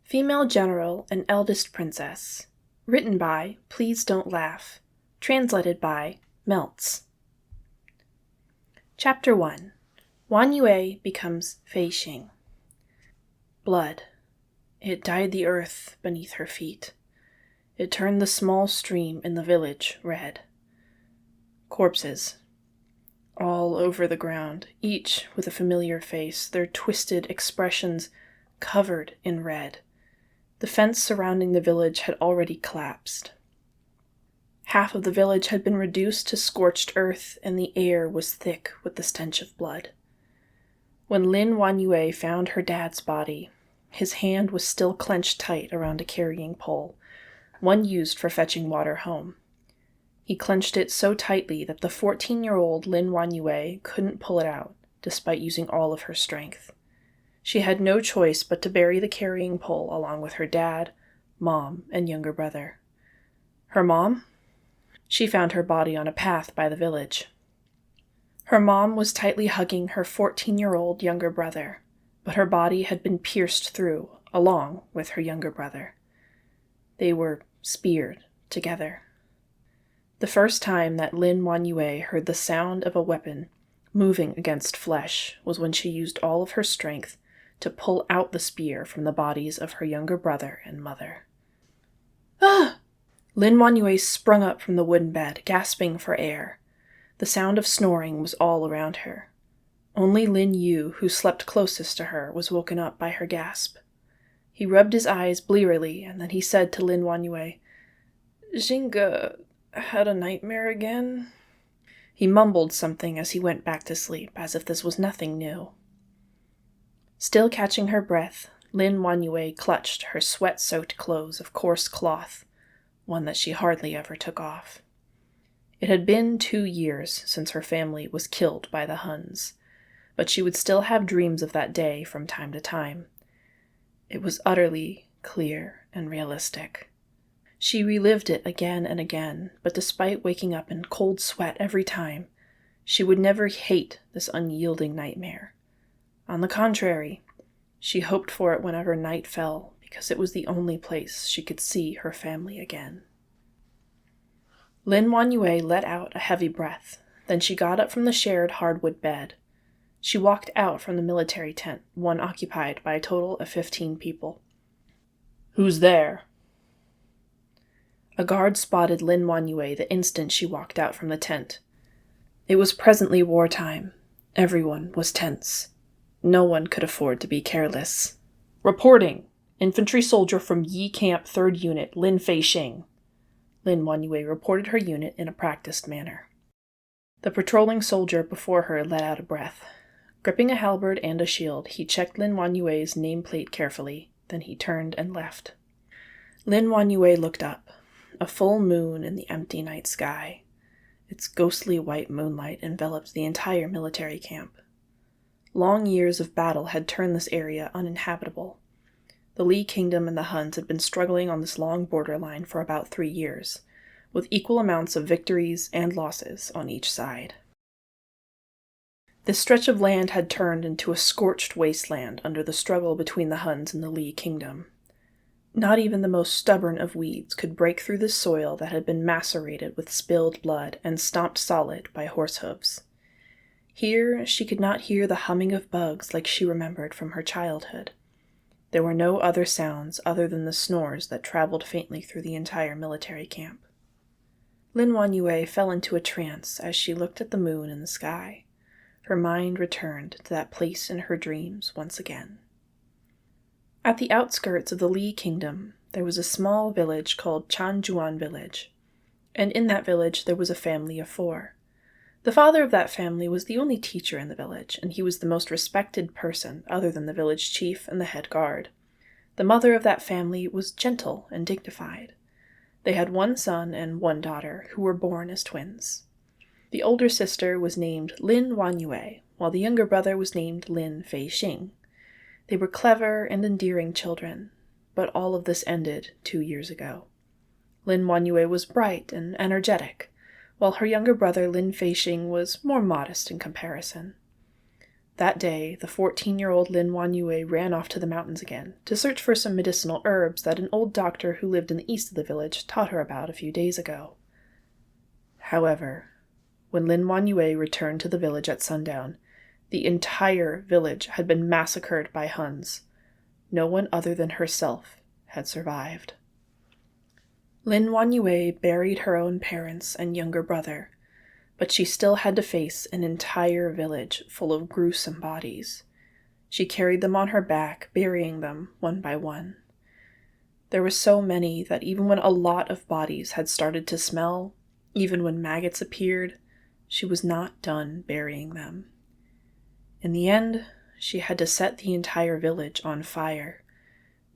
Female General and Eldest Princess. Written by Please Don't Laugh. Translated by Melts. Chapter 1. Wan Yue becomes Fei Xing. Blood. It dyed the earth beneath her feet. It turned the small stream in the village red. Corpses. All over the ground, each with a familiar face, their twisted expressions covered in red. The fence surrounding the village had already collapsed. Half of the village had been reduced to scorched earth, and the air was thick with the stench of blood. When Lin Wan Yue found her dad's body, his hand was still clenched tight around a carrying pole, one used for fetching water home. He clenched it so tightly that the 14-year-old Lin Wan Yue couldn't pull it out, despite using all of her strength. She had no choice but to bury the carrying pole along with her dad, mom, and younger brother. Her mom? She found her body on a path by the village. Her mom was tightly hugging her 14-year-old younger brother, but her body had been pierced through, along with her younger brother. They were speared together. The first time that Lin Wan Yue heard the sound of a weapon moving against flesh was when she used all of her strength to pull out the spear from the bodies of her younger brother and mother. Ah! Lin Wan Yue sprung up from the wooden bed, gasping for air. The sound of snoring was all around her. Only Lin Yu, who slept closest to her, was woken up by her gasp. He rubbed his eyes blearily, and then he said to Lin Wan Yue, "Xinge had a nightmare again?" He mumbled something as he went back to sleep, as if this was nothing new. Still catching her breath, Lin Wan Yue clutched her sweat-soaked clothes of coarse cloth, one that she hardly ever took off. It had been 2 years since her family was killed by the Huns, but she would still have dreams of that day from time to time. It was utterly clear and realistic. She relived it again and again, but despite waking up in cold sweat every time, she would never hate this unyielding nightmare. On the contrary, she hoped for it whenever night fell, because it was the only place she could see her family again. Lin Wan Yue let out a heavy breath. Then she got up from the shared hardwood bed. She walked out from the military tent, one occupied by a total of 15 people. "Who's there?" A guard spotted Lin Wan Yue the instant she walked out from the tent. It was presently wartime. Everyone was tense. No one could afford to be careless. "Reporting! Infantry soldier from Yi Camp 3rd Unit, Lin Fei Xing." Lin Wan Yue reported her unit in a practiced manner. The patrolling soldier before her let out a breath. Gripping a halberd and a shield, he checked Lin Wan Yue's nameplate carefully, then he turned and left. Lin Wan Yue looked up. A full moon in the empty night sky. Its ghostly white moonlight enveloped the entire military camp. Long years of battle had turned this area uninhabitable. The Li Kingdom and the Huns had been struggling on this long borderline for about 3 years, with equal amounts of victories and losses on each side. This stretch of land had turned into a scorched wasteland under the struggle between the Huns and the Li Kingdom. Not even the most stubborn of weeds could break through the soil that had been macerated with spilled blood and stomped solid by horse hooves. Here she could not hear the humming of bugs like she remembered from her childhood. There were no other sounds other than the snores that traveled faintly through the entire military camp. Lin Wan Yue fell into a trance as she looked at the moon in the sky. Her mind returned to that place in her dreams once again. At the outskirts of the Li Kingdom, there was a small village called Chanjuan Village, and in that village there was a family of 4. The father of that family was the only teacher in the village, and he was the most respected person other than the village chief and the head guard. The mother of that family was gentle and dignified. They had 1 son and 1 daughter, who were born as twins. The older sister was named Lin Wan Yue, while the younger brother was named Lin Fei Xing. They were clever and endearing children, but all of this ended 2 years ago. Lin Wan Yue was bright and energetic, while her younger brother Lin Fei Xing was more modest in comparison. That day, the 14-year-old Lin Wanyue ran off to the mountains again to search for some medicinal herbs that an old doctor who lived in the east of the village taught her about a few days ago. However, when Lin Wanyue returned to the village at sundown, the entire village had been massacred by Huns. No one other than herself had survived. Lin Wanyue buried her own parents and younger brother, but she still had to face an entire village full of gruesome bodies. She carried them on her back, burying them one by one. There were so many that even when a lot of bodies had started to smell, even when maggots appeared, she was not done burying them. In the end, she had to set the entire village on fire.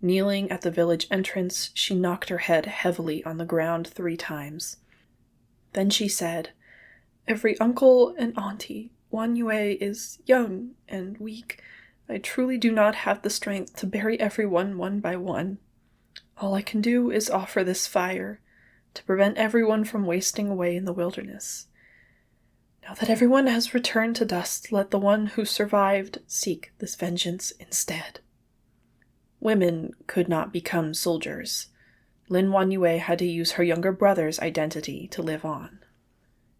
Kneeling at the village entrance, she knocked her head heavily on the ground 3 times. Then she said, "Every uncle and auntie, Wanyue is young and weak. I truly do not have the strength to bury everyone one by one. All I can do is offer this fire to prevent everyone from wasting away in the wilderness. Now that everyone has returned to dust, let the one who survived seek this vengeance instead." Women could not become soldiers. Lin Wanyue had to use her younger brother's identity to live on.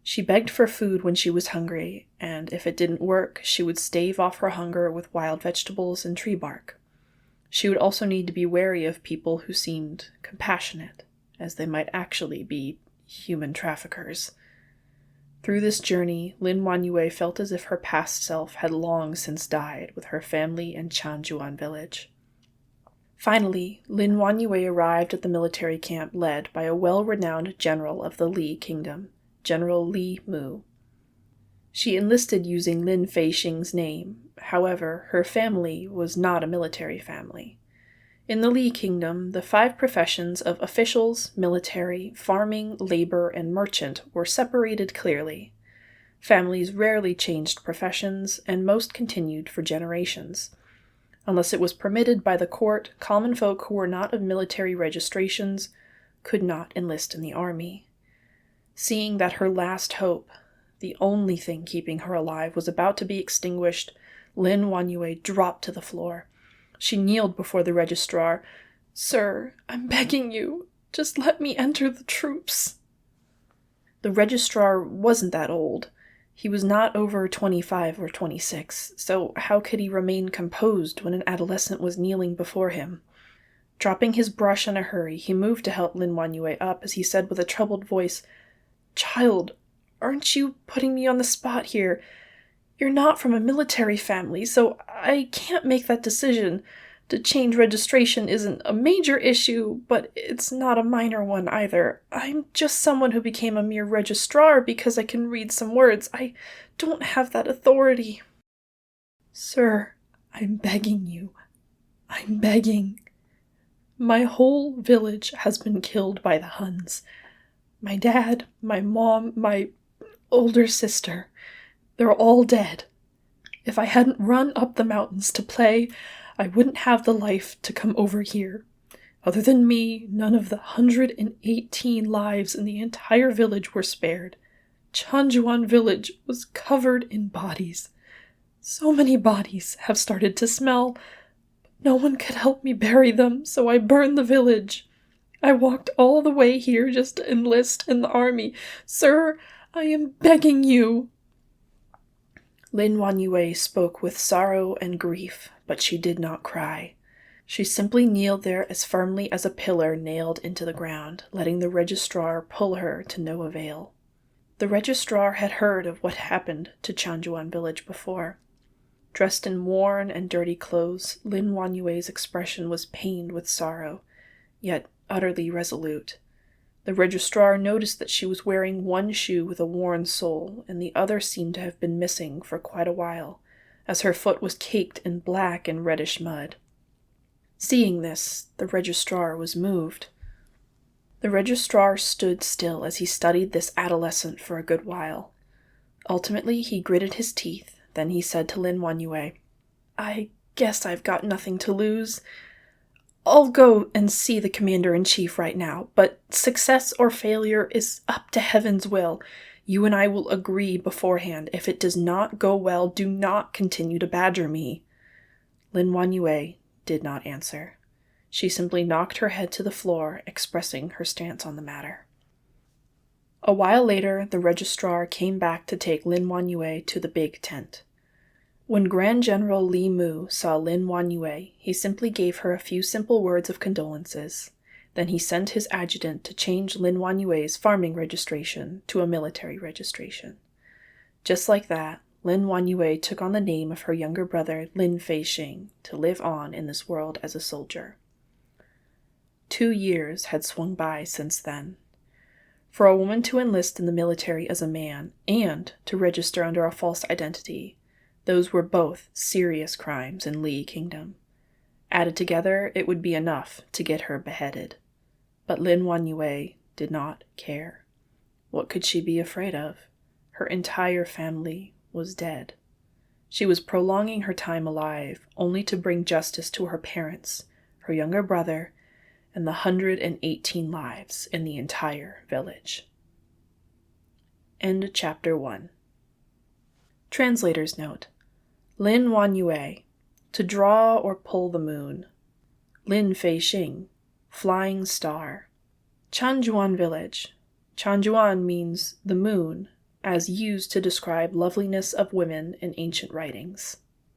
She begged for food when she was hungry, and if it didn't work, she would stave off her hunger with wild vegetables and tree bark. She would also need to be wary of people who seemed compassionate, as they might actually be human traffickers. Through this journey, Lin Wanyue felt as if her past self had long since died with her family in Chanjuan village. Finally, Lin Wanyue arrived at the military camp led by a well-renowned general of the Li Kingdom, General Li Mu. She enlisted using Lin Feixing's name. However, her family was not a military family. In the Li Kingdom, the 5 professions of officials, military, farming, labor, and merchant were separated clearly. Families rarely changed professions, and most continued for generations. Unless it was permitted by the court, common folk who were not of military registrations could not enlist in the army. Seeing that her last hope, the only thing keeping her alive, was about to be extinguished, Lin Wanyue dropped to the floor. She kneeled before the registrar. "Sir, I'm begging you, just let me enter the troops." The registrar wasn't that old. He was not over 25 or 26, so how could he remain composed when an adolescent was kneeling before him? Dropping his brush in a hurry, he moved to help Lin Wanyue up as he said with a troubled voice, "Child, aren't you putting me on the spot here? You're not from a military family, so I can't make that decision. To change registration isn't a major issue, but it's not a minor one either. I'm just someone who became a mere registrar because I can read some words. I don't have that authority." "Sir, I'm begging you. I'm begging. My whole village has been killed by the Huns. My dad, my mom, my older sister. They're all dead. If I hadn't run up the mountains to play, I wouldn't have the life to come over here. Other than me, none of the 118 lives in the entire village were spared. Chanjuan village was covered in bodies. So many bodies have started to smell, but no one could help me bury them, so I burned the village. I walked all the way here just to enlist in the army. Sir, I am begging you." Lin Wanyue spoke with sorrow and grief, but she did not cry. She simply kneeled there as firmly as a pillar nailed into the ground, letting the registrar pull her to no avail. The registrar had heard of what happened to Chanjuan village before. Dressed in worn and dirty clothes, Lin Wanyue's expression was pained with sorrow, yet utterly resolute. The registrar noticed that she was wearing one shoe with a worn sole, and the other seemed to have been missing for quite a while, as her foot was caked in black and reddish mud. Seeing this, the registrar was moved. The registrar stood still as he studied this adolescent for a good while. Ultimately, he gritted his teeth, then he said to Lin Wanyue, "I guess I've got nothing to lose. I'll go and see the commander-in-chief right now, but success or failure is up to heaven's will. You and I will agree beforehand. If it does not go well, do not continue to badger me." Lin Wanyue did not answer. She simply knocked her head to the floor, expressing her stance on the matter. A while later, the registrar came back to take Lin Wanyue to the big tent. When Grand General Li Mu saw Lin Wanyue, he simply gave her a few simple words of condolences. Then he sent his adjutant to change Lin Wanyue's farming registration to a military registration. Just like that, Lin Wanyue took on the name of her younger brother Lin Feixing to live on in this world as a soldier. 2 years had swung by since then. For a woman to enlist in the military as a man and to register under a false identity, those were both serious crimes in Li Kingdom. Added together, it would be enough to get her beheaded. But Lin Wanyue did not care. What could she be afraid of? Her entire family was dead. She was prolonging her time alive, only to bring justice to her parents, her younger brother, and the 118 lives in the entire village. End Chapter 1. Translator's Note. Lin Wanyue, to draw or pull the moon. Lin Feixing, flying star. Changjuan village. Changjuan means the moon, as used to describe loveliness of women in ancient writings.